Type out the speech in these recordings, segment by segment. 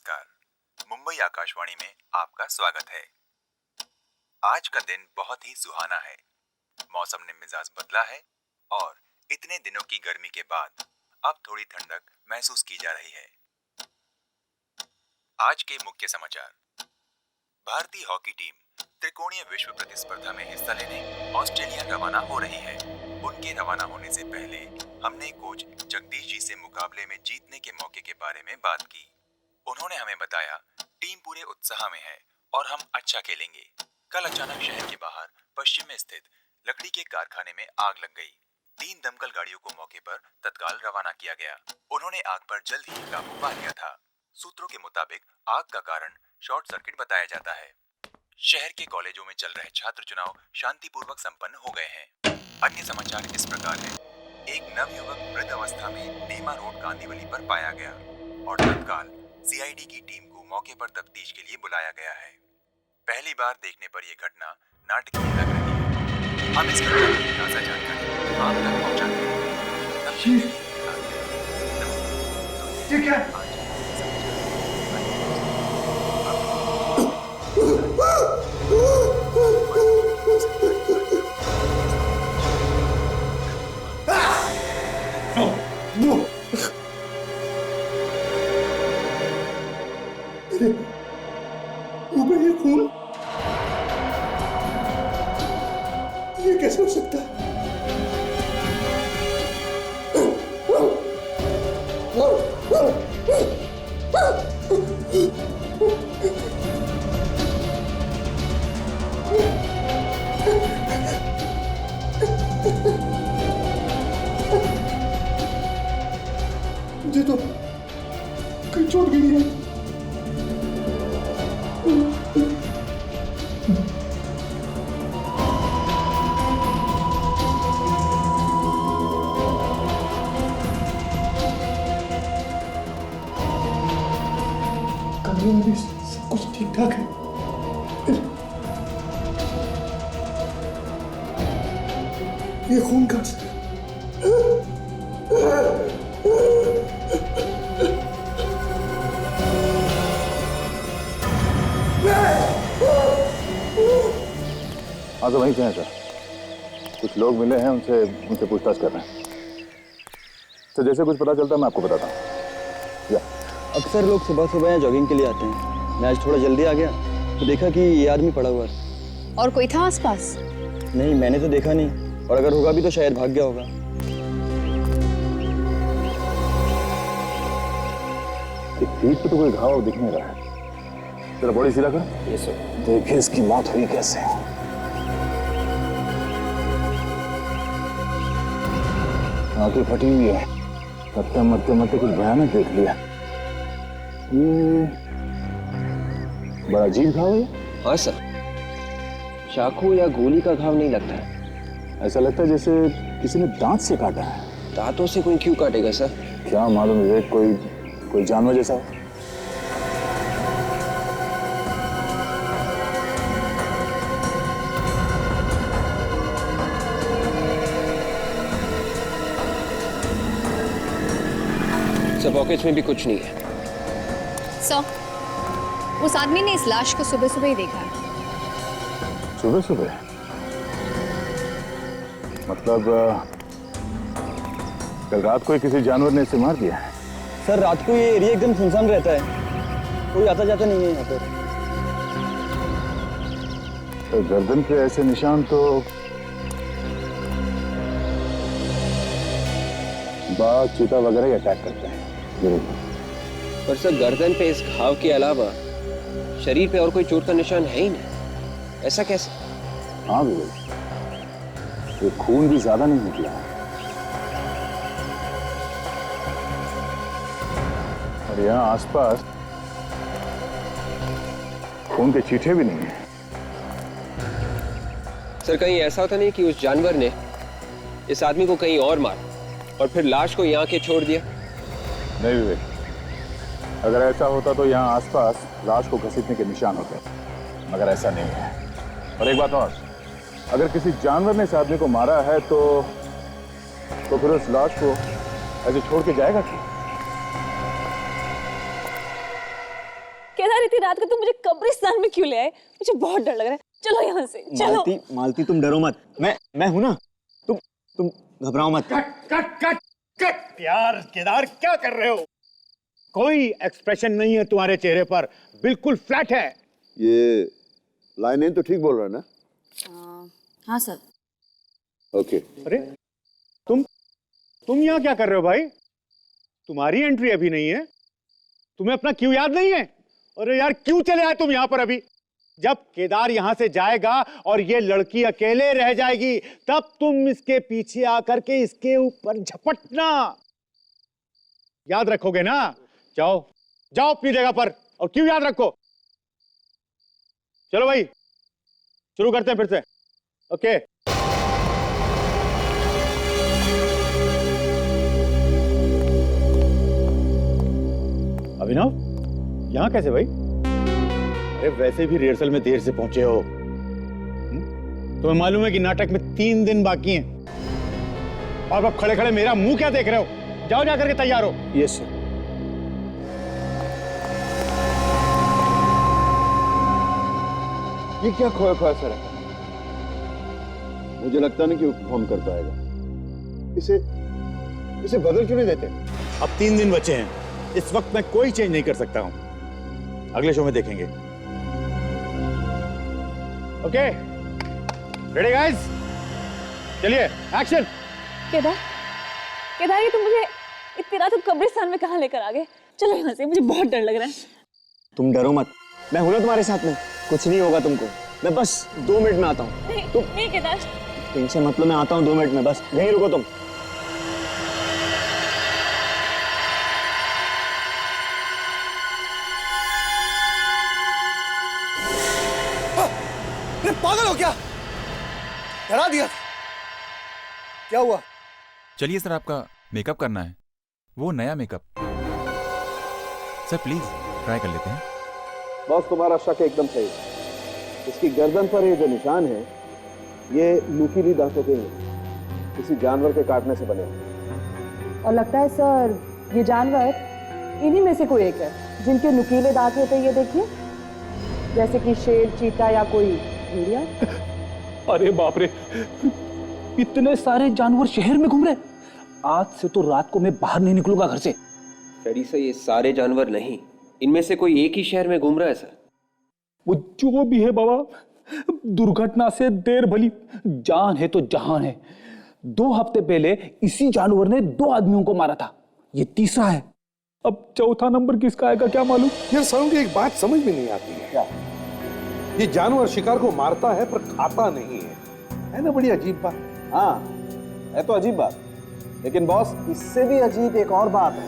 नमस्कार। मुंबई आकाशवाणी में आपका स्वागत है। आज का दिन बहुत ही सुहाना है। मौसम ने मिजाज बदला है और इतने दिनों की गर्मी के बाद अब थोड़ी ठंडक महसूस की जा रही है। आज के मुख्य समाचार। भारतीय हॉकी टीम त्रिकोणीय विश्व प्रतिस्पर्धा में हिस्सा लेने ऑस्ट्रेलिया रवाना हो रही है। उनके रवाना होने से पहले हमने कोच जगदीश जी से मुकाबले में जीतने के मौके के बारे में बात की। उन्होंने हमें बताया टीम पूरे उत्साह में है और हम अच्छा खेलेंगे। कल अचानक शहर के बाहर पश्चिम में स्थित लकड़ी के कारखाने में आग लग गई। 3 दमकल गाड़ियों को मौके पर तत्काल रवाना किया गया। उन्होंने आग पर जल्द ही काबू पा लिया था। सूत्रों के मुताबिक आग का कारण शॉर्ट सर्किट बताया जाता है। शहर के कॉलेजों में चल रहे छात्र चुनाव शांतिपूर्वक संपन्न हो गए हैं। अन्य समाचार इस प्रकार है। एक नवयुवक वृद्ध अवस्था में नेमा रोड कांदिवली पर पाया गया और तत्काल सीआईडी की टीम को मौके पर तफ्तीश के लिए बुलाया गया है। पहली बार देखने पर यह घटना नाटकीय लग रही है। हम इस घटना की ताजा जानकारी आप तक पहुंचाते हैं। ये क्या? ऊपर ये खून, ये कैसे हो सकता है? मुझे तो कहीं चोट गई है। कमरे में भी सब कुछ ठीक ठाक है। ये खून कहाँ से? हाँ तो वहीं से हैं सर। कुछ लोग मिले हैं, उनसे पूछताछ कर रहे हैं। तो जैसे कुछ पता चलता है मैं आपको बताता हूँ। अक्सर लोग सुबह सुबह यहाँ जॉगिंग के लिए आते हैं। मैं आज थोड़ा जल्दी आ गया तो देखा कि ये आदमी पड़ा हुआ है। और कोई था आसपास? नहीं, मैंने तो देखा नहीं, और अगर होगा भी तो शायद भाग गया होगा। पीठ पे तो कोई घाव दिख नहीं रहा है। तेरा बॉडी सीधा कर। ये सर। देखिए इसकी मौत हुई कैसे। आंखें फटी हुई है। मरते मरते मरते कुछ भयानक देख लिया। ये बड़ा अजीब घाव है। हाँ सर, चाकू या गोली का घाव नहीं लगता है। ऐसा लगता है जैसे किसी ने दांत से काटा है। दांतों से कोई क्यों काटेगा सर? क्या मालूम, विवेक, कोई जानवर जैसा हो। सर पॉकेट्स में भी कुछ नहीं है। सर, उस आदमी ने इस लाश को सुबह सुबह ही देखा है। सुबह सुबह? मतलब कल रात को ही किसी जानवर ने इसे मार दिया है? सर, रात को ये एरिया एकदम सुनसान रहता है, कोई आता जाता नहीं है यहाँ पर। तो गर्दन पे ऐसे निशान तो बाघ, चीता वगैरह ही अटैक करते हैं। पर सर गर्दन पे इस घाव के अलावा शरीर पे और कोई चोट का निशान है ही नहीं। ऐसा कैसे? हाँ विवेक, ये खून भी ज्यादा नहीं निकला है और यहाँ आसपास खून के छींटे भी नहीं है। सर कहीं ऐसा तो नहीं कि उस जानवर ने इस आदमी को कहीं और मारा और फिर लाश को यहाँ के छोड़ दिया? नहीं विवेक, अगर ऐसा होता तो यहाँ आसपास लाश को घसीटने के निशान होते, मगर ऐसा नहीं है। और एक बात और, अगर किसी जानवर ने इस आदमी को मारा है तो फिर उस लाश को ऐसे छोड़ के जाएगा क्यों? इतनी रात को तुम मुझे कब्रिस्तान में क्यों ले आए? मुझे बहुत डर लग रहा है। चलो यहाँ से, चलो। मालती तुम डरो मत, मैं हूं ना। तुम घबराओ मत। कट यार केदार, क्या कर रहे हो? कोई एक्सप्रेशन नहीं है तुम्हारे चेहरे पर, बिल्कुल फ्लैट है। ये लाइनें तो ठीक बोल रहा है ना? हाँ सर। ओके। अरे तुम यहाँ क्या कर रहे हो भाई? तुम्हारी एंट्री अभी नहीं है। तुम्हें अपना क्यों याद नहीं है? अरे यार क्यों चले आए तुम यहाँ पर अभी? जब केदार यहाँ से जाएगा और ये लड़की अकेले रह जाएगी, तब तुम इसके पीछे आकर के इसके ऊपर झपटना। याद रखोगे ना? जाओ जाओ अपनी जगह पर। और क्यों याद रखो? चलो भाई शुरू करते हैं फिर से। ओके। अभिनव, यहां कैसे भाई? अरे वैसे भी रिहर्सल में देर से पहुंचे हो। तुम्हें मालूम है कि नाटक में 3 दिन बाकी हैं। और अब खड़े खड़े मेरा मुंह क्या देख रहे हो? जाओ जाकर के तैयार हो। Yes sir. ये क्या खोया खोया सा रहा? मुझे लगता नहीं कि वो परफॉर्म कर पाएगा। इसे बदल क्यों नहीं देते? अब 3 दिन बचे हैं। इस वक्त मैं कोई चेंज नहीं कर सकता हूं। अगले शो में देखेंगे। Okay, ready guys? चलिए एक्शन। केदार, ये तुम मुझे इतनी रात को कब्रिस्तान में कहाँ लेकर आ गए? चलो यहाँ से, मुझे बहुत डर लग रहा है। तुम डरो मत, मैं हूं ना तुम्हारे साथ में। कुछ नहीं होगा तुमको। मैं बस 2 मिनट में आता हूँ। नहीं केदार, टेंशन मतलब मैं आता हूँ 2 मिनट में। बस यहीं रुको तुम। पागल हो क्या? डरा दिया। क्या हुआ? चलिए सर, आपका मेकअप करना है, वो नया मेकअप। सर प्लीज ट्राई कर लेते हैं। बॉस, तुम्हारा शक एकदम सही। इसकी गर्दन पर ये जो निशान है, ये नुकीली दांतों के हैं, किसी जानवर के काटने से बने हैं। और लगता है सर ये जानवर इन्हीं में से कोई एक है जिनके नुकीले दांत होते हैं। ये देखिए, जैसे कि शेर, चीता या कोई भेड़िया। अरे बाप रे, इतने सारे जानवर शहर में घूम रहे। आज से तो रात को मैं बाहर नहीं निकलूंगा घर से। डैडी से ये सारे जानवर नहीं, इनमें से कोई एक ही शहर में घूम रहा है सर। वो जो भी है बाबा, दुर्घटना से देर भली, जान है तो जहान है। 2 हफ्ते पहले इसी जानवर ने 2 आदमियों को मारा था, ये तीसरा है। अब चौथा नंबर किसका आएगा क्या मालूम। यार सारों की एक बात समझ में नहीं आती है। क्या? ये जानवर शिकार को मारता है पर खाता नहीं है ना? बड़ी अजीब बात। हाँ, है तो अजीब बात, लेकिन बॉस इससे भी अजीब एक और बात है।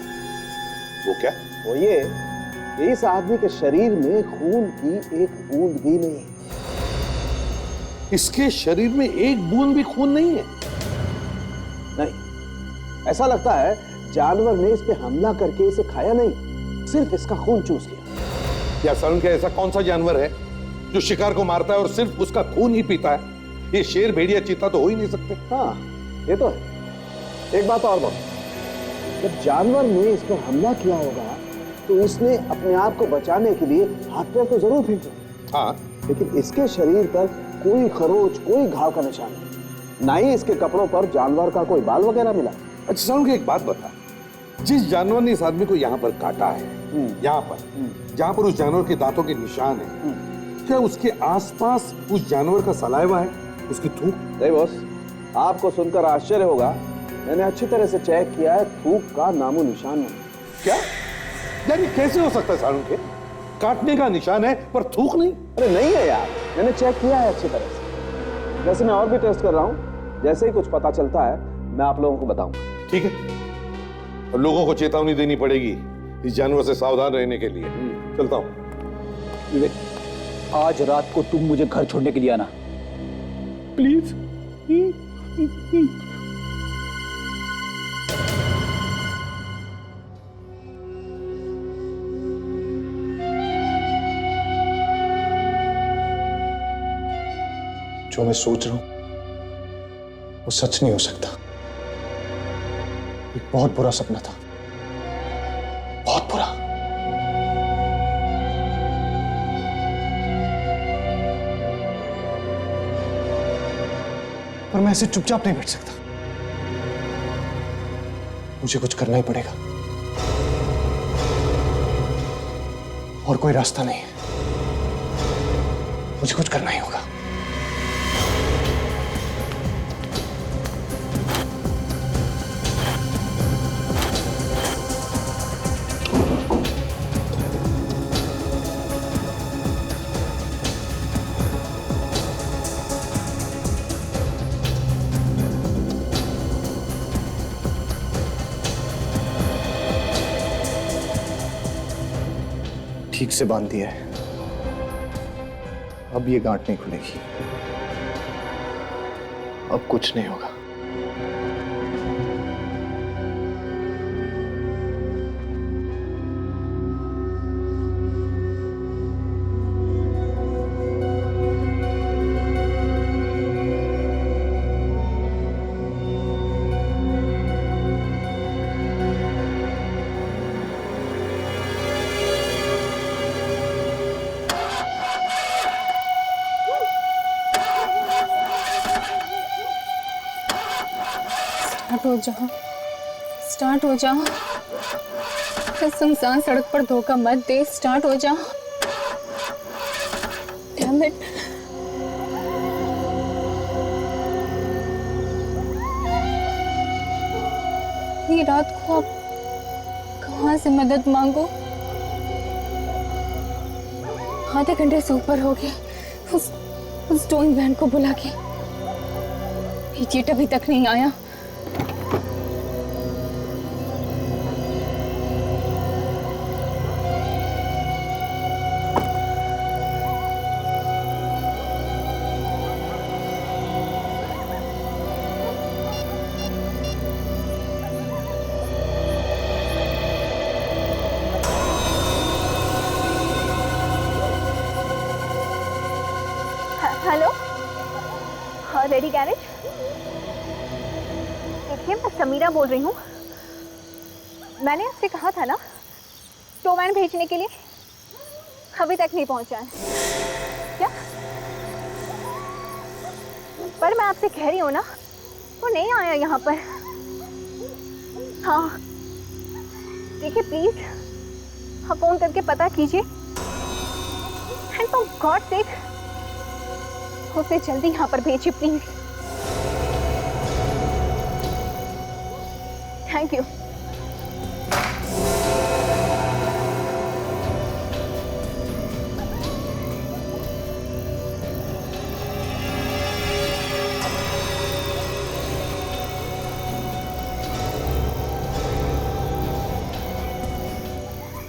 वो क्या? वो ये इस आदमी के शरीर में खून की एक बूंद भी नहीं है। इसके शरीर में एक बूंद भी खून नहीं है? नहीं, ऐसा लगता है जानवर ने इस पे हमला करके इसे खाया नहीं, सिर्फ इसका खून चूस लिया। या सारुण, क्या ऐसा कौन सा जानवर है जो शिकार को मारता है और सिर्फ उसका खून ही पीता है? ये शेर, भेड़िया, चीता तो हो ही नहीं सकते। हाँ, ये तो है। एक बात और बोल, जब जानवर ने इस पर हमला किया होगा तो इसने अपने आप को बचाने के लिए हाथ पैर तो जरूर फेंके। हाँ, लेकिन इसके शरीर पर कोई खरोच, कोई घाव का निशान नहीं, ना ही इसके कपड़ों पर जानवर का कोई बाल वगैरह मिला। अच्छा सारुण, एक बात बता, जिस जानवर ने इस आदमी को यहाँ पर काटा है, यहाँ पर जहाँ पर उस जानवर के दांतों के निशान है, क्या उसके आसपास उस जानवर का सलाइवा है, उसकी थूक? नहीं बॉस, आपको सुनकर आश्चर्य होगा, मैंने अच्छी तरह से चेक किया है, थूक का नामो निशान नहीं। क्या यार, ये कैसे हो सकता है सारुण के? काटने का निशान है पर थूक नहीं? अरे नहीं है यार, मैंने चेक किया है अच्छी तरह से। वैसे मैं और भी टेस्ट कर रहा हूँ, जैसे ही कुछ पता चलता है मैं आप लोगों को बताऊंगा। ठीक है, और लोगों को चेतावनी देनी पड़ेगी इस जानवर से सावधान रहने के लिए। चलता हूँ। विवेक, आज रात को तुम मुझे घर छोड़ने के लिए आना प्लीज। जो मैं सोच रहा हूं वो सच नहीं हो सकता। एक बहुत बुरा सपना था, बहुत बुरा। पर मैं ऐसे चुपचाप नहीं बैठ सकता। मुझे कुछ करना ही पड़ेगा और कोई रास्ता नहीं है। मुझे कुछ करना ही होगा। ठीक से बांध दिया है, अब ये गांठ नहीं खुलेगी। अब कुछ नहीं होगा। स्टार्ट हो जाओ। इस सुनसान सड़क पर धोखा मत दे। स्टार्ट हो जाओ। Damn it. ये रात को आप कहाँ से मदद मांगो? आधे घंटे से ऊपर हो गए उस टोइंग वैन को बुला के। इडियट अभी तक नहीं आया। Hello, ready garage? देखिए, मैं समीरा बोल रही हूँ। मैंने आपसे कहा था ना टो वैन भेजने के लिए, अभी तक नहीं पहुँचा है क्या? पर मैं आपसे कह रही हूँ ना, वो नहीं आया यहाँ पर। हाँ देखिए, प्लीज आप फोन करके पता कीजिए। एंड फॉर गॉड सेक उसे जल्दी यहाँ पर भेजिए प्लीज। Thank you.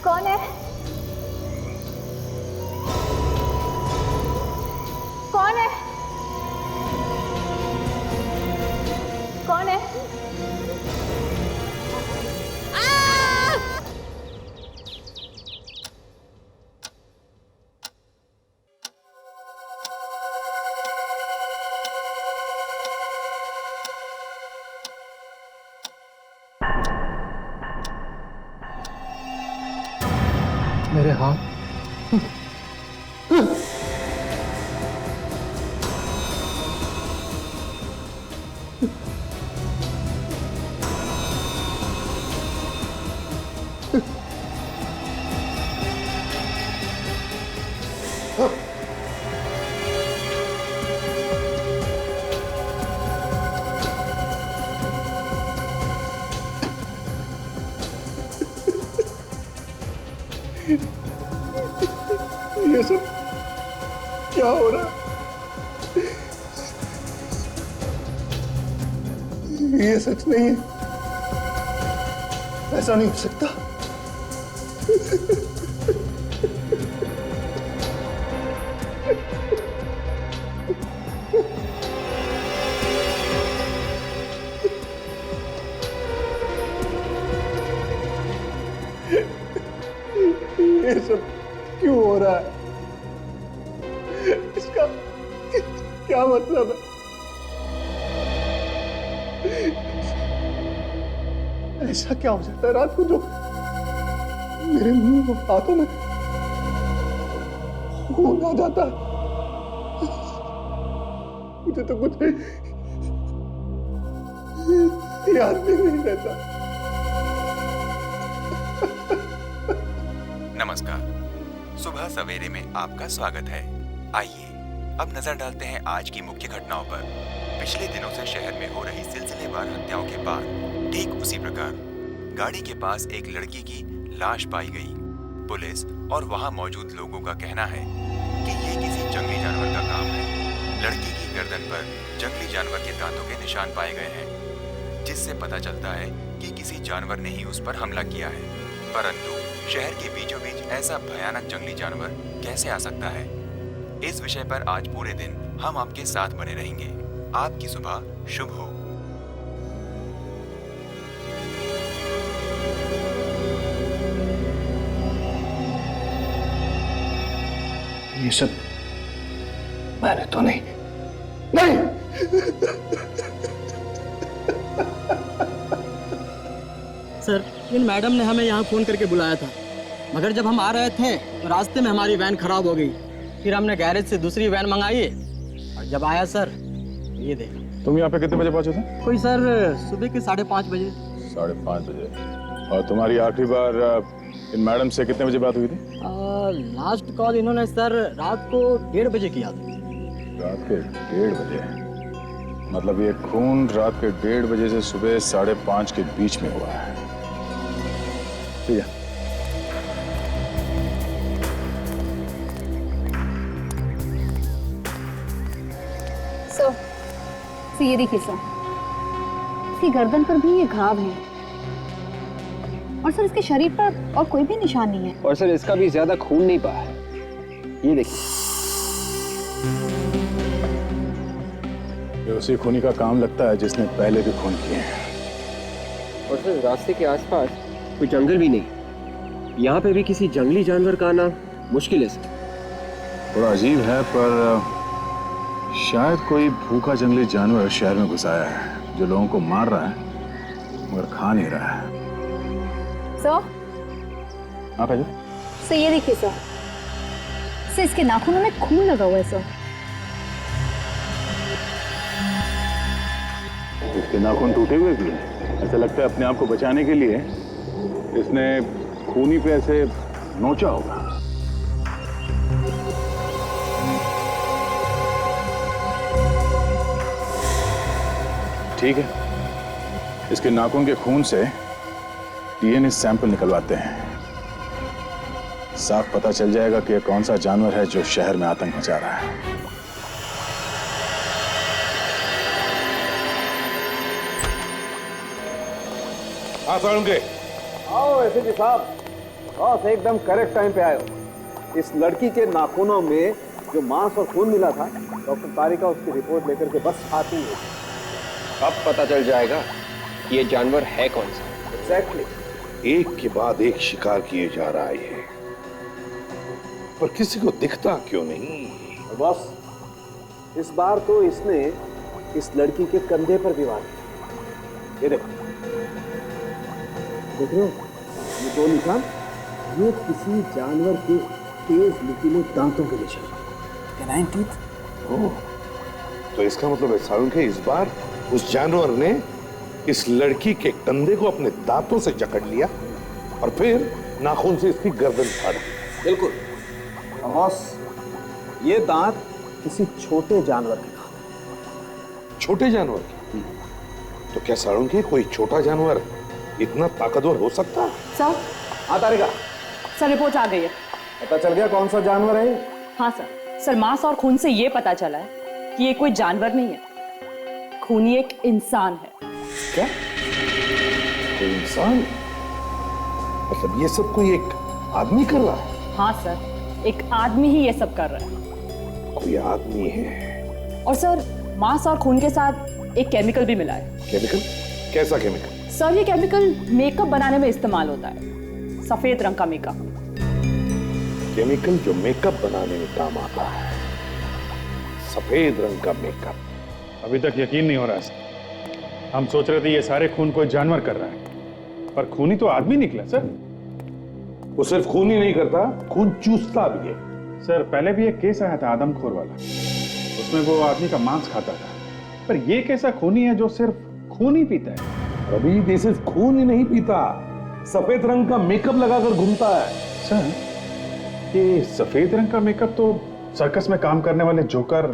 कौन है? कौन है? कौन है? मेरे हाथ ये सब क्या हो रहा है? ये सच नहीं है। ऐसा नहीं हो सकता। ये सब क्यों हो रहा है? इसका क्या मतलब है? ऐसा क्या हो सकता है रात को जो मेरे मुंह और हाथों में खून आ जाता है? मुझे तो कुछ ये आदमी नहीं रहता। नमस्कार, सुबह सवेरे में आपका स्वागत है। आइए अब नजर डालते हैं आज की मुख्य घटनाओं पर। पिछले दिनों से शहर में हो रही सिलसिलेवार हत्याओं के बाद ठीक उसी प्रकार गाड़ी के पास एक लड़की की लाश पाई गई। पुलिस और वहां मौजूद लोगों का कहना है कि ये किसी जंगली जानवर का काम है। लड़की की गर्दन पर जंगली जानवर के दांतों के निशान पाए गए हैं, जिससे पता चलता है कि किसी जानवर ने ही उस पर हमला किया है। परंतु शहर के बीचों बीच ऐसा भयानक जंगली जानवर कैसे आ सकता है? इस विषय पर आज पूरे दिन हम आपके साथ बने रहेंगे। आपकी सुबह शुभ हो। ये सब मैंने तो नहीं। सर, इन मैडम ने हमें यहाँ फोन करके बुलाया था, मगर जब हम आ रहे थे तो रास्ते में हमारी वैन खराब हो गई। फिर हमने गैरेज से दूसरी वैन मंगाई और जब आया सर, ये देखो। तुम यहाँ पे कितने बजे पहुंचे थे? कोई सर सुबह के 5:30 बजे। 5:30 बजे। और तुम्हारी आखिरी बार इन मैडम से कितने बजे बात हुई थी? लास्ट कॉल इन्होंने सर रात को 1:30 बजे किया था। रात के 1:30 बजे? मतलब ये खून रात के 1:30 बजे से सुबह 5:30 के बीच में हुआ है। ठीक है। सो ये देखिए सर, इसकी गर्दन पर भी ये घाव है और सर इसके शरीर पर और कोई भी निशान नहीं है। और सर इसका भी ज्यादा खून नहीं पाया है। ये देखिए, ये उसी खूनी का काम लगता है जिसने पहले भी खून किए हैं। और सर रास्ते के आसपास कोई जंगल भी नहीं। यहाँ पे भी किसी जंगली जानवर का आना मुश्किल है सर। थोड़ा अजीब है, पर शायद कोई भूखा जंगली जानवर शहर में घुस आया है जो लोगों को मार रहा है मगर खा नहीं रहा है। सर, आप आइए। सर ये देखिए सर, सर इसके नाखूनों में खून लगा हुआ है सर। इसके नाखून टूटे हुए भी हैं। ऐसा लगता है अपने आप को बचाने के लिए इसने खूनी पे ऐसे नोचा होगा। ठीक है, इसके नाखून के खून से डीएनए सैंपल निकलवाते हैं। साफ पता चल जाएगा कि यह कौन सा जानवर है जो शहर में आतंक मचा रहा है। हाँ साळुंके। आओ एसपी साहब, बॉस एकदम करेक्ट टाइम पे आए हो। इस लड़की के नाखूनों में जो मांस और खून मिला था, डॉक्टर तारिका उसकी रिपोर्ट लेकर के बस आती है। अब पता चल जाएगा कि ये जानवर है कौन सा। एग्जैक्टली। एक के बाद एक शिकार किए जा रहा है, पर किसी को दिखता क्यों नहीं? बॉस, इस बार तो इसने इस लड़की के कंधे पर भी वार किया। ये देखो, देख रहे हो ये 2 निशान? ये किसी जानवर के तेज नुकीले दांतों के निशान। Canine teeth. ओह, तो इसका मतलब है साळुंके इस बार उस जानवर ने इस लड़की के कंधे को अपने दांतों से जकड़ लिया और फिर नाखून से इसकी गर्दन फाड़ा। बिल्कुल बॉस, ये दांत किसी छोटे जानवर के दांत। छोटे जानवर की? तो क्या साळुंके कोई छोटा जानवर इतना ताकतवर हो सकता है? सर, हाँ तारिका, सर रिपोर्ट आ गई है। पता चल गया कौन सा जानवर है? हाँ सर, मांस और खून से ये पता चला है कि ये कोई जानवर नहीं है, खूनी एक इंसान है। क्या? कोई इंसान? मतलब ये सब कोई एक आदमी कर रहा है? हाँ सर, एक आदमी ही ये सब कर रहा है। कोई आदमी है? और सर मांस और खून के साथ एक केमिकल भी मिला है। केमिकल? कैसा केमिकल? सर ये केमिकल मेकअप बनाने में इस्तेमाल होता है, सफेद रंग का मेकअप। केमिकल जो मेकअप बनाने में काम आता है, सफेद रंग का मेकअप। अभी तक यकीन नहीं हो रहा सर। हम सोच रहे थे ये सारे खून कोई जानवर कर रहा है, पर खूनी तो आदमी निकला सर। वो सिर्फ खून ही नहीं करता, खून चूसता भी है। सर पहले भी एक केस आया था आदमखोर वाला, उसमें वो आदमी का मांस खाता था, पर ये कैसा खूनी है जो सिर्फ खून ही पीता है। रवि, ये सिर्फ खून ही नहीं पीता, सफेद रंग का मेकअप लगाकर घूमता है। सर, ये सफेद रंग का मेकअप तो सर्कस में काम करने वाले जोकर,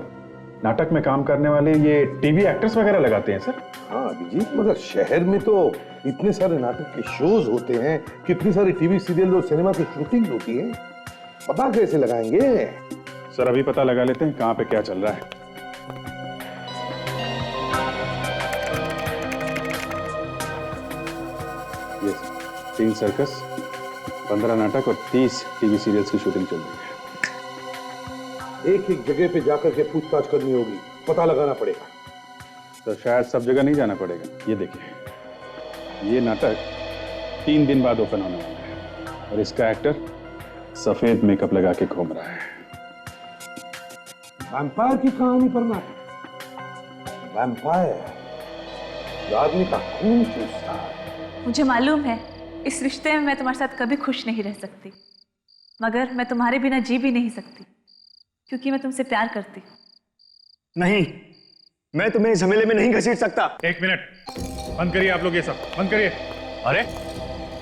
नाटक में काम करने वाले ये टीवी एक्टर्स वगैरह लगाते हैं सर। हाँ अभिजीत, मगर शहर में तो इतने सारे नाटक के शोज होते हैं, कितनी सारी टीवी सीरियल और सिनेमा की शूटिंग होती है, पता कैसे लगाएंगे? सर अभी पता लगा लेते हैं कहाँ पे क्या चल रहा है। ये 3 सर्कस, 15 नाटक और 30 टीवी सीरियल्स की शूटिंग चल रही है। एक एक जगह पे जाकर के पूछताछ करनी होगी, पता लगाना पड़ेगा। तो शायद सब जगह नहीं जाना पड़ेगा। ये देखिए, ये नाटक 3 दिन बाद ओपन होने वाला है और इसका एक्टर सफेद मेकअप लगा के घूम रहा है। वैम्पायर की कहानी पर नाटक। वैम्पायर जो आदमी का खून चूसता है। मुझे मालूम है इस रिश्ते में मैं तुम्हारे साथ कभी खुश नहीं रह सकती, मगर मैं तुम्हारे बिना जी भी नहीं सकती, क्योंकि मैं तुमसे प्यार करती। नहीं, मैं तुम्हें झमेले में नहीं घसीट सकता। 1 मिनट, बंद करिए आप लोग, ये सब बंद करिए। अरे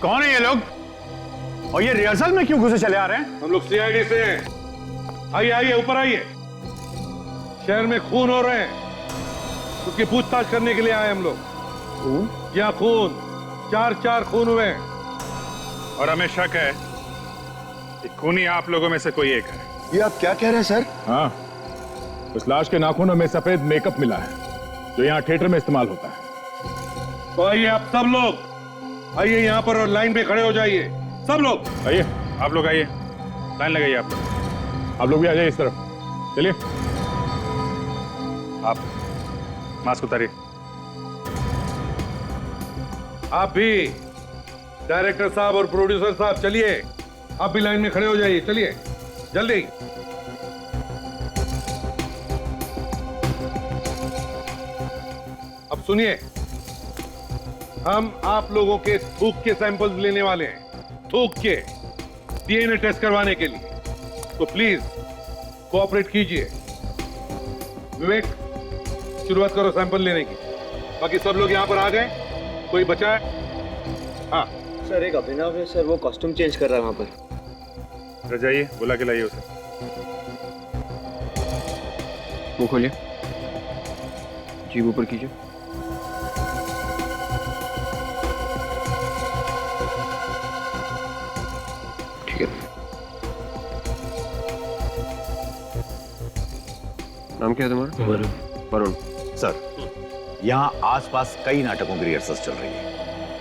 कौन है ये लोग और ये रिहर्सल में क्यों घुसे चले आ रहे हैं? हम लोग सीआईडी से हैं। आइए आइए, ऊपर आइए। शहर में खून हो रहे हैं, उसकी पूछताछ करने के लिए आए हम लोग। खून? या खून, 4 खून हुए हैं। और हमें शक है कि खूनी आप लोगों में से कोई एक है। ये आप क्या कह रहे हैं सर? हाँ, उस लाश के नाखूनों में सफेद मेकअप मिला है जो यहाँ थिएटर में इस्तेमाल होता है। तो आइए आप सब लोग, आइए यहाँ पर और लाइन पे खड़े हो जाइए। सब लोग आइए, आप लोग आइए, लाइन लगाइए। आप लोग भी आ जाइए इस तरफ। चलिए, आप मास्क उतारिए। आप भी, डायरेक्टर साहब और प्रोड्यूसर साहब, चलिए आप भी लाइन में खड़े हो जाइए। चलिए जल्दी। अब सुनिए, हम आप लोगों के थूक के सैंपल्स लेने वाले हैं, थूक के डीएनए टेस्ट करवाने के लिए। तो प्लीज कोऑपरेट कीजिए। विवेक, शुरुआत करो सैंपल लेने की। बाकी सब लोग यहाँ पर आ गए? कोई बचा है? हाँ सर, एक अभिनव है सर, वो कॉस्ट्यूम चेंज कर रहा है वहां पर। जाइए, बुला के लाइए उसे। मुंह खोलिए, जीभ ऊपर कीजिए। ठीक है। नाम क्या है तुम्हारा? वरुण। सर, यहाँ आसपास कई नाटकों की रिहर्सल चल रही है।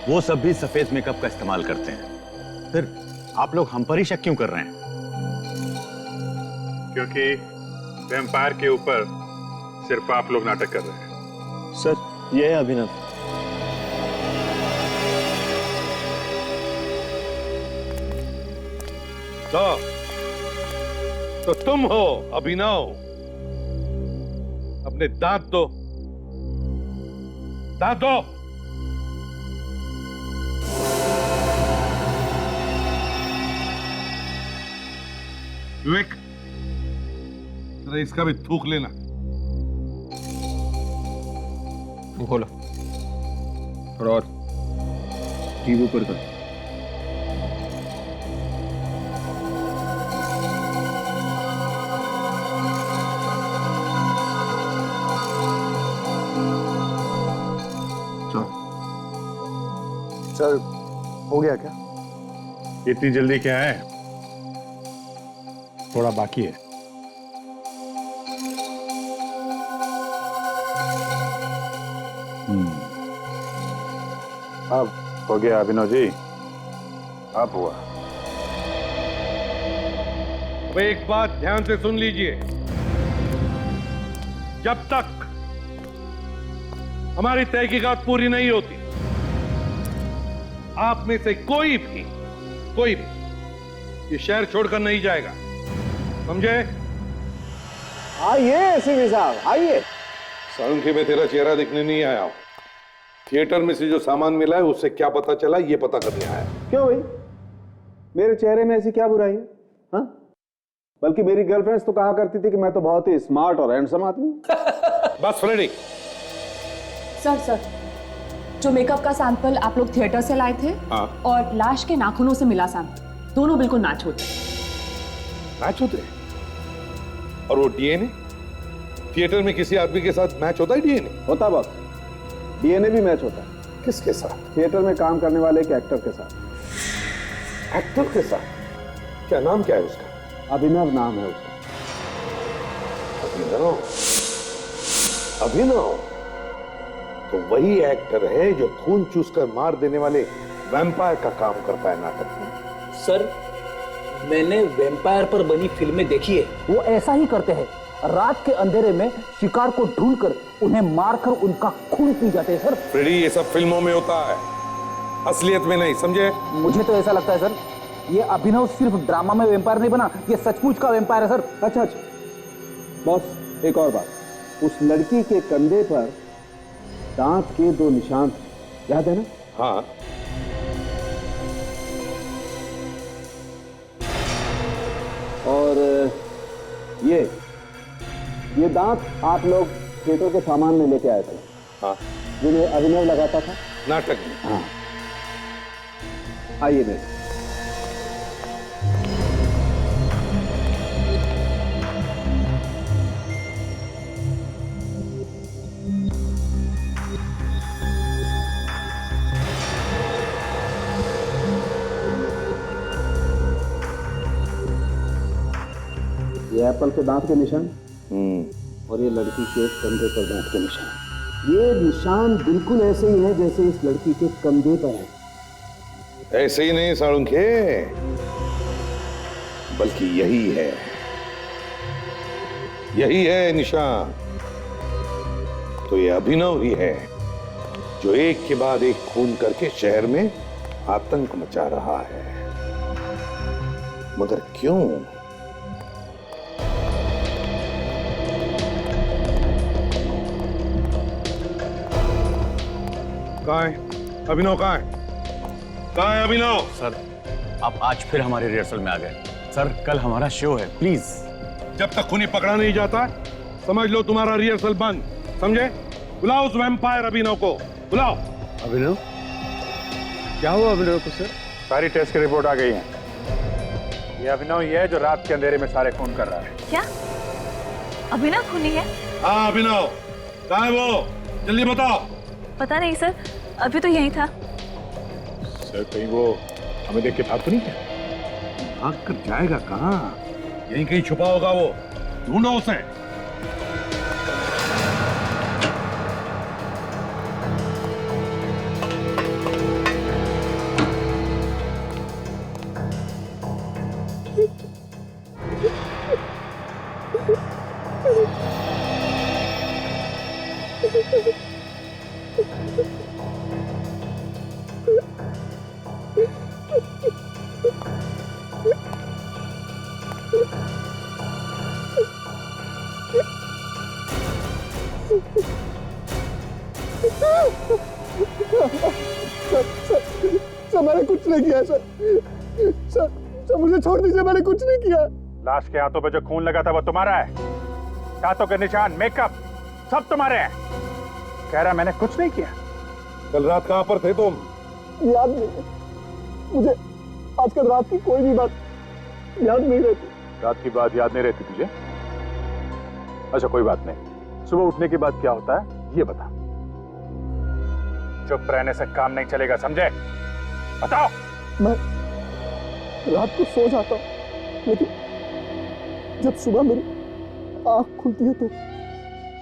वो सब भी सफेद मेकअप का इस्तेमाल करते हैं। फिर आप लोग हम पर ही शक क्यों कर रहे हैं? क्योंकि वैम्पायर के ऊपर सिर्फ आप लोग नाटक कर रहे हैं। सर, ये है अभिनव। तो तुम हो अभिनव? अपने दांत दो, दांत दो। विवेक, जरा इसका भी थूक लेना। खोलो, थोड़ा और, जीभ ऊपर कर। सर, हो गया क्या? इतनी जल्दी क्या है, थोड़ा बाकी है। अब हो गया अभिनव जी, अब हुआ। अब एक बात ध्यान से सुन लीजिए, जब तक हमारी तहकीकात पूरी नहीं होती, आप में से कोई भी ये शहर छोड़कर नहीं जाएगा, समझे? आइए एसीपी साहब, आइए। सारुण की मैं तेरा चेहरा देखने नहीं आया हूं। थिएटर में से जो सामान मिला है उससे क्या पता चला, ये पता करने आया। क्यों भाई, मेरे चेहरे में ऐसी क्या बुराई है? हाँ, बल्कि मेरी गर्लफ्रेंड्स तो कहा करती थी कि मैं तो बहुत ही स्मार्ट और हैंडसम आदमी हूं। बस फ्रेडी। सर, जो मेकअप का सैंपल आप लोग थिएटर से लाए थे और लाश के नाखूनों से मिला सैंपल, दोनों बिल्कुल मैच होते। मैच होते? और वो डीएनए? थिएटर में किसी आदमी के साथ मैच होता है डीएनए? होता बॉस, डीएनए भी मैच होता है। किसके साथ? थिएटर में काम करने वाले एक एक्टर के साथ। एक्टर के साथ? क्या नाम क्या है उसका? अभिनव नाम है उसका। अभिनव? अभिनव तो वही एक्टर है जो खून चूसकर मार देने वाले वैम्पायर का काम करता है नाटक में। सर, मैंने वैम्पायर पर बनी फिल्में देखी है, वो ऐसा ही करते हैं। रात के अंधेरे में शिकार को ढूंढकर उन्हें मारकर उनका खून पी जाते हैं सर। फ्रेडी, ये सब फिल्मों में होता है, असलियत में नहीं, समझे? मुझे तो ऐसा लगता है सर, ये अभिनव सिर्फ ड्रामा में वैम्पायर नहीं बना, ये सचमुच का वैम्पायर है सर। अच्छा अच्छा बॉस, एक और बात, उस लड़की के कंधे पर दांत के 2 निशान थे, याद है ना? हाँ। और ये दांत आप लोग थिएटर के सामान में लेके आए थे। हाँ। जिन्हें अभिनव लगाता था नाटक में। हाँ। आइए मेरे। ये एप्पल के दांत के निशान और ये लड़की के कंधे पर दांत के निशान। ये निशान बिल्कुल ऐसे ही है जैसे इस लड़की के कंधे पर है। ऐसे ही नहीं साळुंखे, बल्कि यही है निशान। तो ये अभिनव ही है जो एक के बाद एक खून करके शहर में आतंक मचा रहा है। मगर क्यों? कहाँ है अभिनव? कहाँ है अभिनव? सर, आप आज फिर हमारे रिहर्सल में आ गए। सर, कल हमारा शो है, प्लीज। जब तक खूनी पकड़ा नहीं जाता, समझ लो तुम्हारा रिहर्सल बंद, समझे? बुलाओ उस वैम्पायर अभिनव को, बुलाओ। अभिनव? क्या हुआ अभिनव को सर? सारी टेस्ट की रिपोर्ट आ गई है। ये अभिनव ही है जो रात के अंधेरे में सारे खून कर रहा है। क्या अभिनव खूनी है? हाँ अभिनव, कहाँ है वो? जल्दी बताओ। पता नहीं सर, अभी तो यहीं था। सर, कहीं वो हमें देख के भाग तो नहीं क्या? भाग कर जाएगा कहाँ? यहीं कहीं छुपा होगा वो, ढूंढो उसे। सर मैंने कुछ नहीं किया सर मुझे छोड़ दीजिए, मैंने कुछ नहीं किया। लाश के हाथों पे जो खून लगा था वो तुम्हारा है। दांतों के निशान, मेकअप सब तुम्हारे हैं। कह रहा मैंने कुछ नहीं किया। कल रात कहाँ पर थे तुम? याद नहीं मुझे, आजकल रात की कोई भी बात याद नहीं रहती। रात की बात याद नहीं रहती तुझे? अच्छा कोई बात नहीं, सुबह उठने के बाद क्या होता है ये बता। चुप रहने से काम नहीं चलेगा, समझे? बताओ। मैं रात को सो जाता हूँ, लेकिन जब सुबह मेरी आंख खुलती है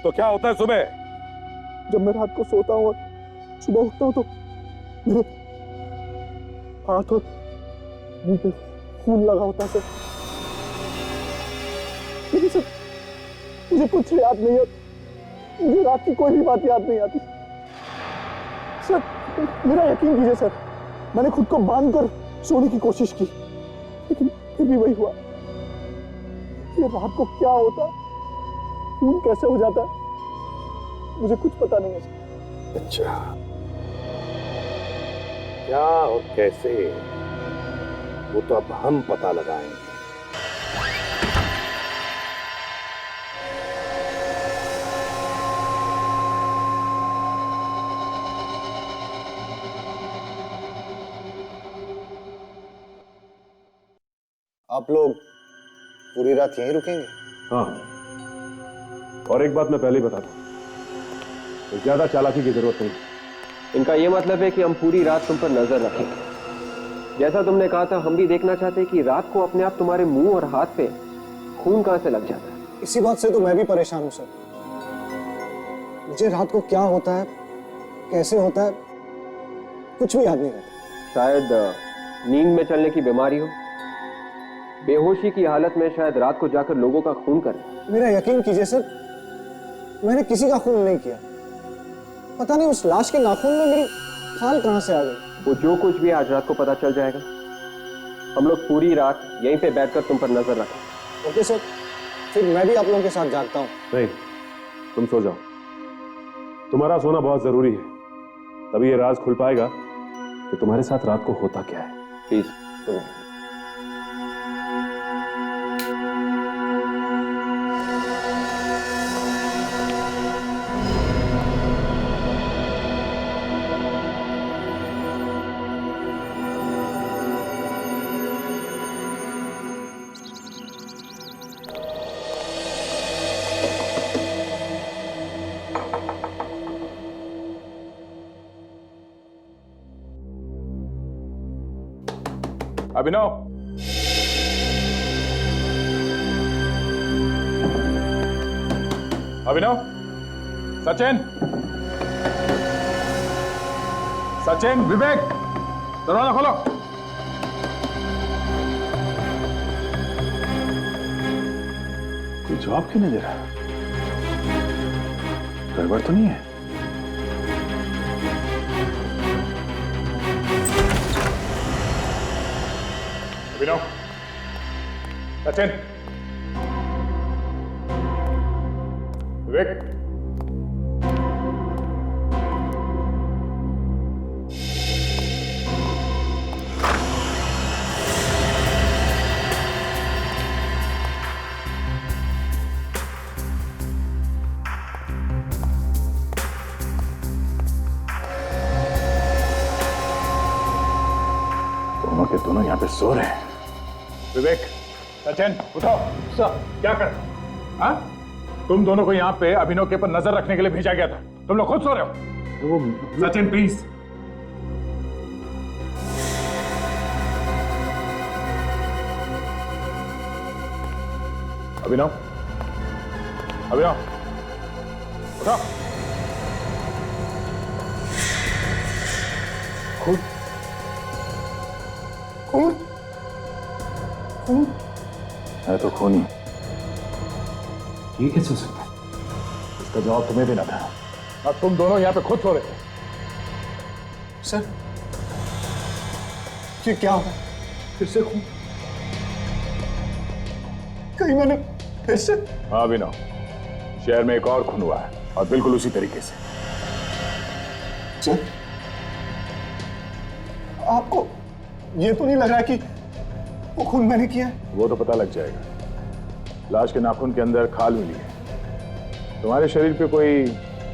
तो क्या होता है सुबह? जब मैं रात को सोता हूँ और सुबह उठता हूँ तो मेरे हाथ और मुंह पे खून लगा होता है सर। लेकिन सर मुझे कुछ याद नहीं है, मुझे रात की कोई भी बात याद नहीं आती। सर मेरा यकीन कीजिए सर, मैंने खुद को बांध कर सोने की कोशिश की, लेकिन फिर भी वही हुआ। ये रात को क्या होता है, खून कैसे हो जाता है, मुझे कुछ पता नहीं है सर। अच्छा, क्या और कैसे, वो तो अब हम पता लगाएंगे। आप लोग पूरी रात यहीं रुकेंगे? हाँ, और एक बात मैं पहले ही बता दूं, ज्यादा चालाकी की जरूरत नहीं। इनका ये मतलब है कि हम पूरी रात तुम पर नजर रखेंगे। जैसा तुमने कहा था, हम भी देखना चाहते हैं कि रात को अपने आप तुम्हारे मुंह और हाथ पे खून कहां से लग जाता है। इसी बात से तो मैं भी परेशान हूं सर। मुझे रात को क्या होता है, कैसे होता है, कुछ भी याद नहीं रहता। शायद नींद में चलने की बीमारी हो, बेहोशी की हालत में शायद रात को जाकर लोगों का खून करें। मेरा यकीन कीजिए सर, मैंने किसी का खून नहीं किया। पता नहीं उस लाश के नाखून में मेरी खाल कहां से आ गई। वो जो कुछ भी आज रात को पता चल जाएगा। हम लोग पूरी रात यहीं पे बैठकर तुम पर नजर रखें। ओके सर, फिर मैं भी आप लोगों के साथ जागता हूँ। नहीं, तुम सो जाओ। तुम्हारा सोना बहुत जरूरी है, तभी ये राज खुल पाएगा कि तुम्हारे साथ रात को होता क्या है। प्लीज अभिनव, अभिनव, सचिन, सचिन, विवेक, दरवाजा खोलो। कोई जवाब क्यों नहीं दे रहा? गड़बड़ तो नहीं है? अभिनव, सचिन, विवेक, दोनों के दोनों यहां पे सो रहे हैं। विवेक, सचिन, उठो। सर, क्या कर? हाँ? तुम दोनों को यहाँ पे अभिनव के पर नजर रखने के लिए भेजा गया था। तुम लोग खुद सो रहे हो। सचिन प्लीज। अभिनव, अभिनव, उठो। खुद खून खून है तो खून ही। ये कैसे हो सकता है? इसका जवाब तुम्हें देना था। अब तुम दोनों यहाँ पे खुद सो रहे थे। सर, ये क्या हुआ? फिर से खून? कहीं मैंने फिर से? हाँ अभिनव, शहर में एक और खून हुआ है और बिल्कुल उसी तरीके से। सर, आपको ये तो नहीं लग रहा कि वो खून मैंने किया है? वो तो पता लग जाएगा। लाश के नाखून के अंदर खाल मिली है। तुम्हारे शरीर पे कोई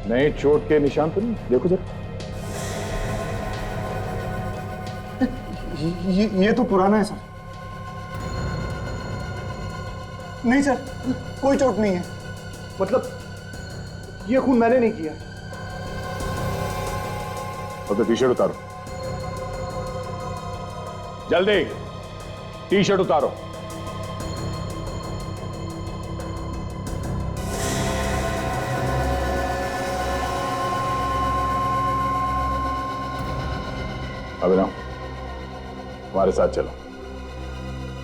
नए चोट के निशान तो नहीं? देखो जरा। ये तो पुराना है सर। नहीं सर, कोई चोट नहीं है। मतलब ये खून मैंने नहीं किया। अब तो टी शर्ट उतारो, जल्दी टी शर्ट उतारो। अभिनव, हमारे साथ चलो,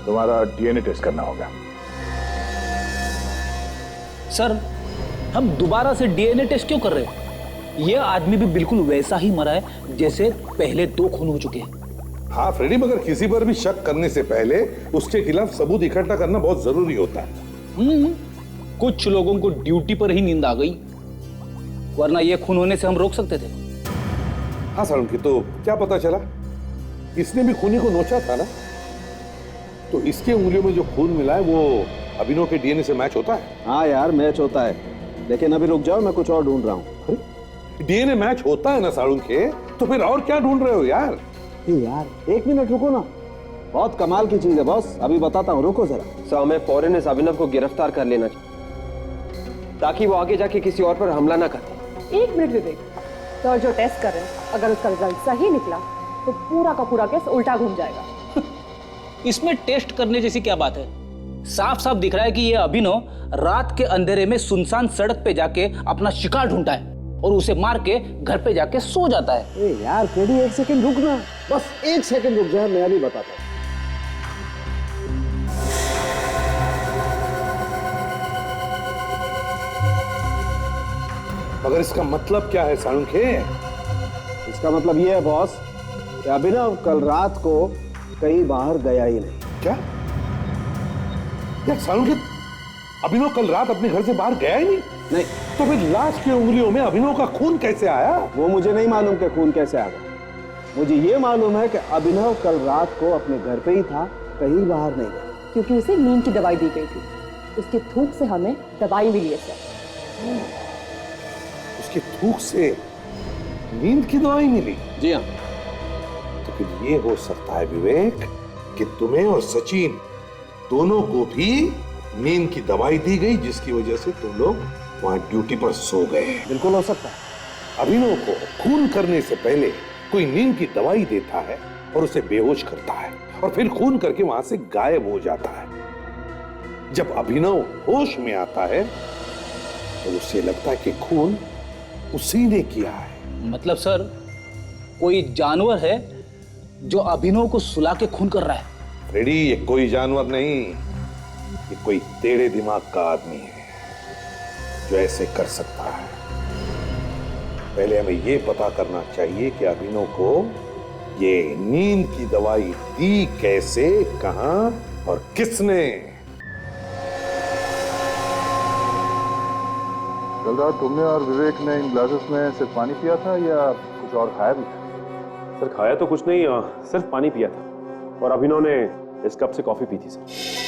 तुम्हारा डीएनए टेस्ट करना होगा। सर, हम दोबारा से डीएनए टेस्ट क्यों कर रहे हैं? यह आदमी भी बिल्कुल वैसा ही मरा है जैसे पहले 2 खून हो चुके हैं। हाँ फ्रेडी, मगर किसी पर भी शक करने से पहले उसके खिलाफ सबूत इकट्ठा करना बहुत जरूरी होता है। कुछ लोगों को ड्यूटी पर ही नींद आ गई, वरना ये खून होने से हम रोक सकते थे। हाँ सालुंखे, तो क्या पता चला? इसने भी खूनी को नोचा था ना, तो इसके उंगलियों में जो खून मिला है वो अभिनव के डीएनए से मैच होता है। हाँ यार, मैच होता है, लेकिन अभी रुक जाओ, मैं कुछ और ढूंढ रहा हूँ। डीएनए मैच होता है ना सालुंखे, तो फिर और क्या ढूंढ रहे हो यार? यार 1 मिनट रुको ना, बहुत कमाल की चीज है बॉस, अभी बताता हूँ, रुको जरा। सर हमें फौरन इस अभिनव को गिरफ्तार कर लेना चाहिए ताकि वो आगे जाके किसी और पर हमला ना करे। एक मिनट विवेक, सर जो टेस्ट कर रहे हैं, अगर उसका रिजल्ट सही निकला तो पूरा का पूरा केस उल्टा घूम जाएगा। इसमें टेस्ट करने जैसी क्या बात है? साफ साफ दिख रहा है कि ये अभिनव रात के अंधेरे में सुनसान सड़क पे जाके अपना शिकार ढूंढता है और उसे मार के घर पे जाके सो जाता है। ए यार केडी, एक सेकंड रुक ना, बस एक सेकंड रुक जा, मैं अभी बताता हूँ। मगर इसका मतलब क्या है साळुंखे? इसका मतलब ये है बॉस कि अभिनव कल रात को कहीं बाहर गया ही नहीं। क्या यार साळुंखे, अभिनव कल रात अपने घर से बाहर गया ही नहीं? तो फिर लाश की उंगलियों में अभिनव का खून कैसे आया? वो मुझे नहीं मालूम कि खून कैसे आ गया। मुझे ये मालूम है कि अभिनव कल रात को अपने घर पे ही था, कहीं बाहर नहीं गया। क्योंकि उसे नींद की दवाई दी गई थी, उसके थूक से हमें दवाई मिली है सर। उसके थूक से नींद की दवाई मिली? जी हाँ। तो फिर ये हो सकता है विवेक कि तुम्हें और सचिन दोनों को भी नींद की दवाई दी गई, जिसकी वजह से तुम लोग वहां ड्यूटी पर सो गए। बिल्कुल हो सकता है। अभिनव को खून करने से पहले कोई नींद की दवाई देता है और उसे बेहोश करता है और फिर खून करके वहां से गायब हो जाता है। जब अभिनव होश में आता है तो उसे लगता है कि खून उसी ने किया है। मतलब सर कोई जानवर है जो अभिनव को सुला के खून कर रहा है? रेडी, ये कोई जानवर नहीं, ये कोई टेढ़े दिमाग का आदमी है जो ऐसे कर सकता है। पहले हमें ये पता करना चाहिए कि अभिनव को ये नींद की दवाई दी कैसे, कहां और किसने। कल रात तुमने और विवेक ने इन ग्लासेस में सिर्फ पानी पिया था या कुछ और खाया भी था? सर खाया तो कुछ नहीं, सिर्फ पानी पिया था और अभिनव ने इस कप से कॉफी पी थी सर।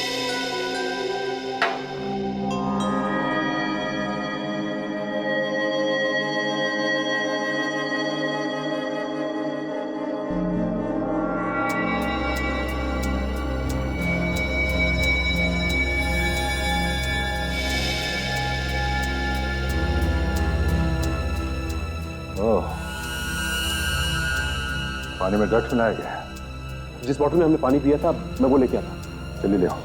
पानी में ड्रग्स मिलाया गया है। जिस बॉटल में हमने पानी पिया था मैं वो लेके आता। चलिए ले आओ।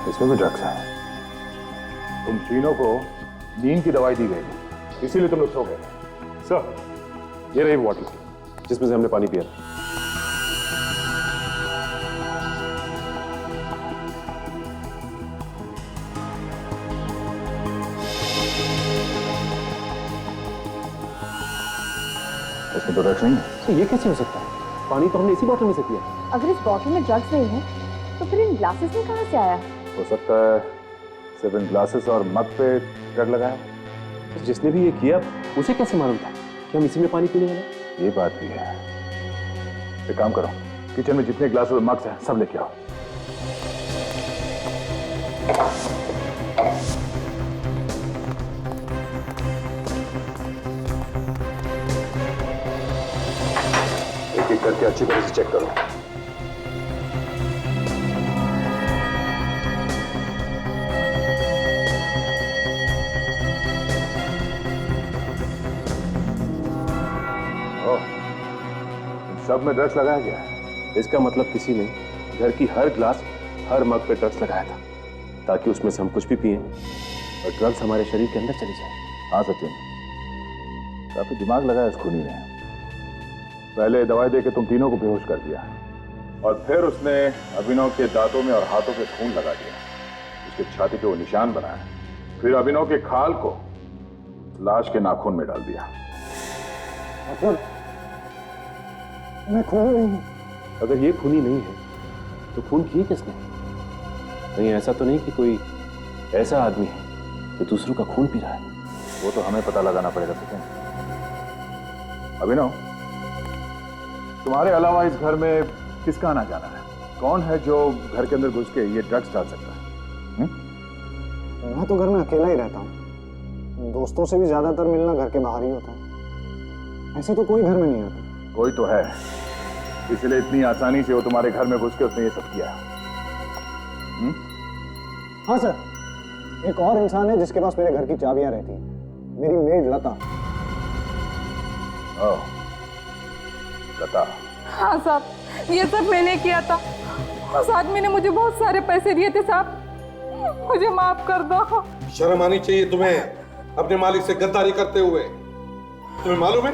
इसमें भी ड्रग्स है। तुम तीनों को नींद की दवाई दी गई थी, इसीलिए तुम लोग सो गए। सर ये रही बॉटल जिसमें से हमने पानी पिया था। इसमें तो ड्रग्स नहीं है। तो ये कैसे हो सकता है? पानी तो हमने इसी बॉटल में से पिया। अगर इस बॉटल में ड्रग्स नहीं है तो फिर इन ग्लासेस में कहां से आया? हो सकता है सिर्फ इन ग्लासेस और मग पे ड्रग लगाया। तो जिसने भी ये किया उसे कैसे मालूम था कि हम इसी में पानी पीने वाले? ये बात भी है। एक काम करो, किचन में जितने ग्लासेस और मग्स हैं सब लेके आओ। एक एक करके अच्छी तरह से चेक करो। सब में ड्रग्स लगाया गया है। इसका मतलब किसी ने घर की हर ग्लास, हर मग पे ड्रग्स लगाया था ताकि उसमें से हम कुछ भी पिए और ड्रग्स हमारे शरीर के अंदर चली जाए। हाँ सचिन, काफी दिमाग लगाया इस खूनी ने। पहले दवाई देके तुम तीनों को बेहोश कर दिया और फिर उसने अभिनव के दांतों में और हाथों पे खून लगा दिया, उसके छाती पे वो निशान बनाया, फिर अभिनव के खाल को लाश के नाखून में डाल दिया। मैं खूनी नहीं हूं। अगर ये खूनी नहीं है तो खून किए किसने? कहीं ऐसा तो नहीं कि कोई ऐसा आदमी है जो दूसरों का खून पी रहा है? वो तो हमें पता लगाना पड़ेगा सचिन। अभिनव, तुम्हारे अलावा इस घर में किसका आना जाना है? कौन है जो घर के अंदर घुस के ये ड्रग्स डाल सकता है? मैं तो घर में अकेला ही रहता हूँ। दोस्तों से भी ज्यादातर मिलना घर के बाहर ही होता है। ऐसे तो कोई घर में नहीं आता। कोई तो है, इसलिए इतनी आसानी से वो तुम्हारे घर में घुस के उसने ये सब किया। हाँ सर, एक और इंसान है जिसके पास मेरे घर की चाबियां रहती हैं। मेरी मेड लता। ओह, लता। हाँ साहब, ये सब मैंने किया था। उस आदमी ने मुझे बहुत सारे पैसे दिए थे साहब, मुझे माफ कर दो। शर्म आनी चाहिए तुम्हें अपने मालिक से गद्दारी करते हुए। तुम्हें मालूम है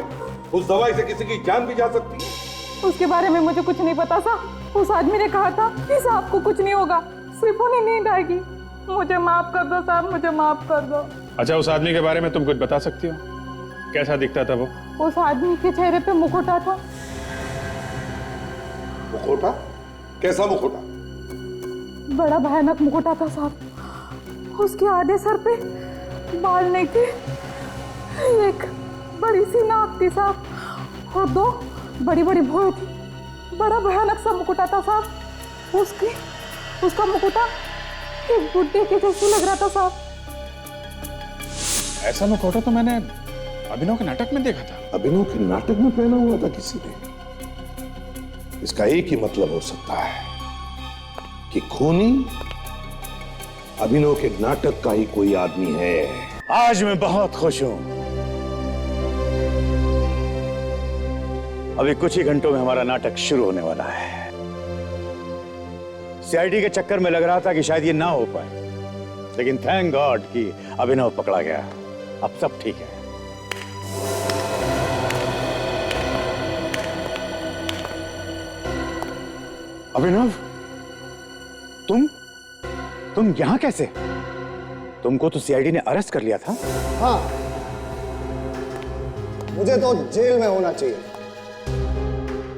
उस दवाई से किसी की जान भी जा सकती है। उसके बारे में मुझे कुछ नहीं पता साहब। उस आदमी ने कहा था कि साहब को कुछ नहीं होगा, सिर्फ उन्हें नींद आएगी। मुझे माफ कर दो साहब, मुझे माफ कर दो। अच्छा, उस आदमी के बारे में तुम कुछ बता सकती हो? कैसा दिखता था वो? उस आदमी के चेहरे पे मुखौटा था। मुखौटा? कैसा मुखौटा? बड़ा भयानक मुखौटा था साहब। उसके आधे सर पे बाल नहीं थे, एक बड़ी सी नाक थी साहब, और दो बड़ी बड़ी भौहें थी। बड़ा भयानक सा मुखौटा था साहब। उसका मुखौटा एक बुड्ढे के जैसे लग रहा था साहब। ऐसा मुखौटा तो मैंने अभिनव के नाटक में देखा था। अभिनव के नाटक में पहना हुआ था किसी ने? इसका एक ही मतलब हो सकता है कि खूनी अभिनव के नाटक का ही कोई आदमी है। आज मैं बहुत खुश हूं। अभी कुछ ही घंटों में हमारा नाटक शुरू होने वाला है। सीआईडी के चक्कर में लग रहा था कि शायद ये ना हो पाए, लेकिन थैंक गॉड कि अभिनव पकड़ा गया। अब सब ठीक है। अभिनव, तुम यहां कैसे? तुमको तो सीआईडी ने अरेस्ट कर लिया था। हाँ, मुझे तो जेल में होना चाहिए,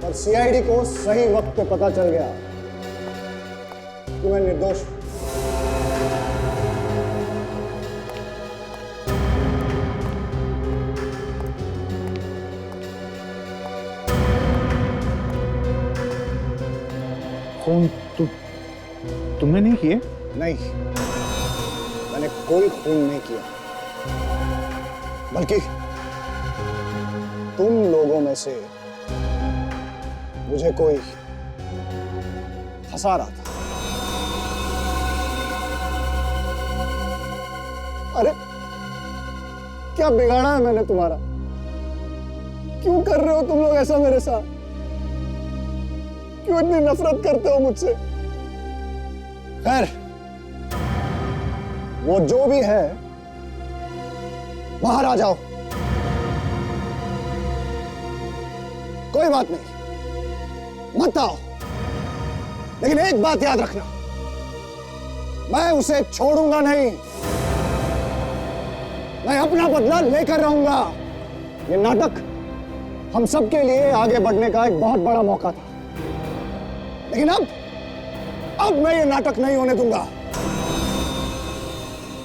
पर सीआईडी को सही वक्त पे पता चल गया कि मैं निर्दोष हूं। खून तुमने नहीं किए? नहीं, मैंने कोई खून नहीं किया, बल्कि तुम लोगों में से मुझे कोई फंसा रहा था। अरे क्या बिगाड़ा है मैंने तुम्हारा? क्यों कर रहे हो तुम लोग ऐसा मेरे साथ? क्यों इतनी नफरत करते हो मुझसे? खैर, वो जो भी है, बाहर आ जाओ। कोई बात नहीं, मत आओ, लेकिन एक बात याद रखना, मैं उसे छोड़ूंगा नहीं। मैं अपना बदला लेकर रहूंगा। ये नाटक हम सबके लिए आगे बढ़ने का एक बहुत बड़ा मौका था, लेकिन अब मैं ये नाटक नहीं होने दूंगा।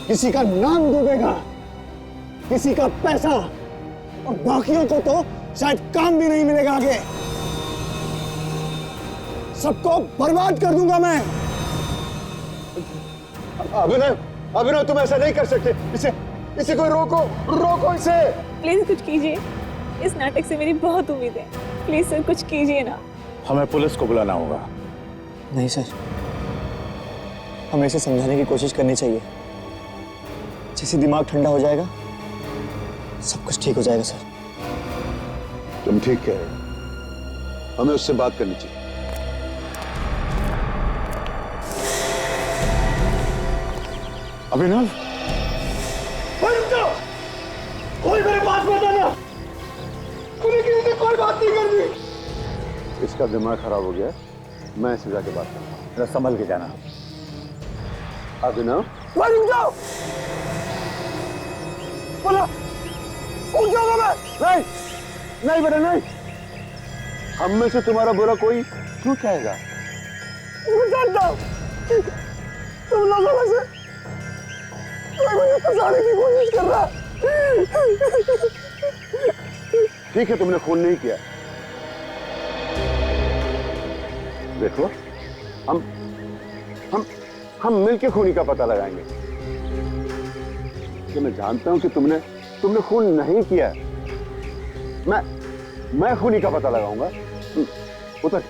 किसी का नाम डूबेगा, किसी का पैसा, और बाकियों को तो शायद काम भी नहीं मिलेगा आगे। सबको बर्बाद कर दूंगा मैं। अभिनव, तुम ऐसा नहीं कर सकते। इसे कोई रोको इसे। प्लीज कुछ कीजिए, इस नाटक से मेरी बहुत उम्मीद है। प्लीज सर कुछ कीजिए ना। हमें पुलिस को बुलाना होगा। नहीं सर, हमें इसे समझाने की कोशिश करनी चाहिए। जैसे दिमाग ठंडा हो जाएगा, सब कुछ ठीक हो जाएगा सर। तुम ठीक कह रहे हो, हमें उससे बात करनी चाहिए। अभिनव, कोई मेरे पास मत आना। मुझे किसी से कोई बात नहीं करनी। इसका दिमाग खराब हो गया, मैं इसे जाके बात करता हूं। संभल के जाना। अभिनव, रुक जाओ। बोला, उठ जाऊंगा मैं। नहीं बेटा, नहीं। हम में से तुम्हारा बुरा कोई क्यों चाहेगा? मैं जानता हूं तुम लोगों में से कोई मुझे फंसाने की कोशिश कर रहा है। ठीक है, तुमने खून नहीं किया। देखो, हम मिलके खूनी का पता लगाएंगे। कि मैं जानता हूं कि तुमने खून नहीं किया है। मैं खूनी का पता लगाऊंगा। उतर,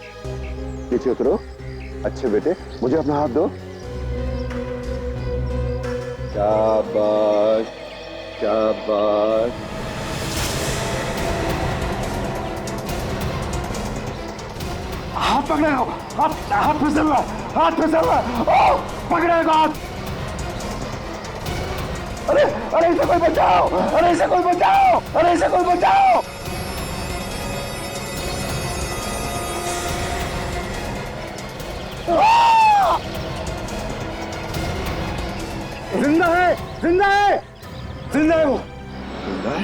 पीछे उतरो। अच्छे बेटे, मुझे अपना हाथ दो। शाबाश, शाबाश। हाथ पकड़ेगा, हाथ फिसल रहा, हाथ फिसल रहा। पकड़ेगा हाथ। अरे अरे इसे कोई बचाओ, अरे इसे कोई बचाओ, अरे इसे कोई बचाओ। जिंदा है, जिंदा है, जिंदा है वो। जिंदा है?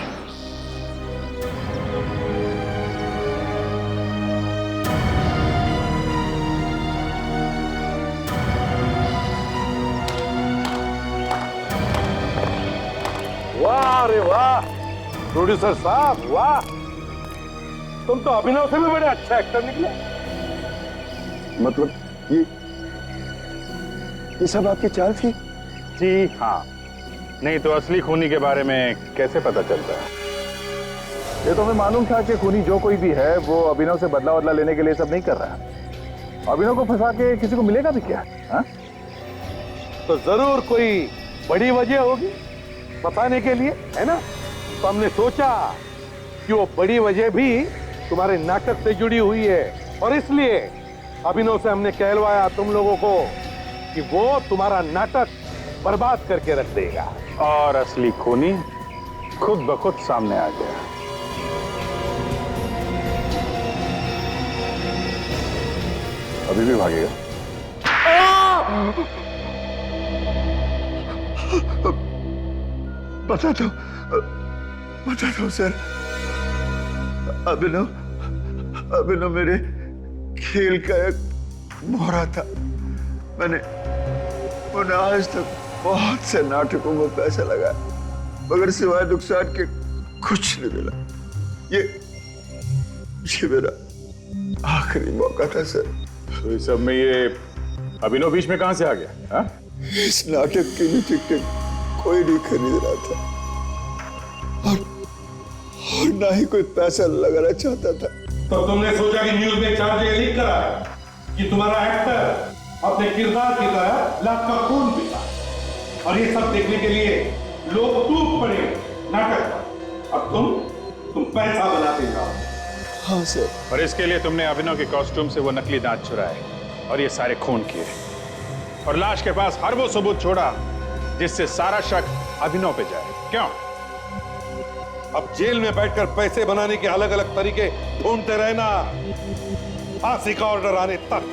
वाह रे वाह, प्रोड्यूसर साहब वाह, तुम तो अभिनव से भी बड़े अच्छे एक्टर निकले। मतलब ये सब आपकी चाल थी? जी हाँ, नहीं तो असली खूनी के बारे में कैसे पता चलता है? ये तो हमें मालूम था कि खूनी जो कोई भी है वो अभिनव से बदला लेने के लिए सब नहीं कर रहा है। अभिनव को फंसा के किसी को मिलेगा भी क्या? हा? तो जरूर कोई बड़ी वजह होगी बताने के लिए, है ना? तो हमने सोचा कि वो बड़ी वजह भी तुम्हारे नाटक से जुड़ी हुई है, और इसलिए अभिनव से हमने कहलवाया तुम लोगों को कि वो तुम्हारा नाटक बर्बाद करके रख देगा। और असली खूनी खुद ब खुद सामने आ गया। अभी भी भागेगा? बता दो सर। अभिनव मेरे खेल का एक मोहरा था। मैंने आज तक बहुत से नाटकों में पैसा लगाया, मगर सिवाय नुकसान के कुछ नहीं मिला। ये मेरा आखिरी मौका था सर। तो इस सब में ये अभिनव बीच में कहां से आ गया? हा? इस नाटक के लिए टिकट कोई नहीं खरीद रहा था, और ना ही कोई पैसा लगाना चाहता था। तो तुमने सोचा कि न्यूज में 4 जगह लीक करा है कि तुम्हारा एक्टर अपने किरदार की तरह लाख का खून पीता, और ये सब देखने के लिए लोग टूट पड़े नाटक पर। अब तुम पैसा बनाते जाओ। हाँ सर। और इसके लिए तुमने अभिनव के कॉस्ट्यूम से वो नकली दांत चुराए और ये सारे खून किए, और लाश के पास हर वो सबूत छोड़ा जिससे सारा शक अभिनव पे जाए। क्यों? अब जेल में बैठकर पैसे बनाने के अलग अलग तरीके ढूंढते रहना, फांसी का ऑर्डर आने तक।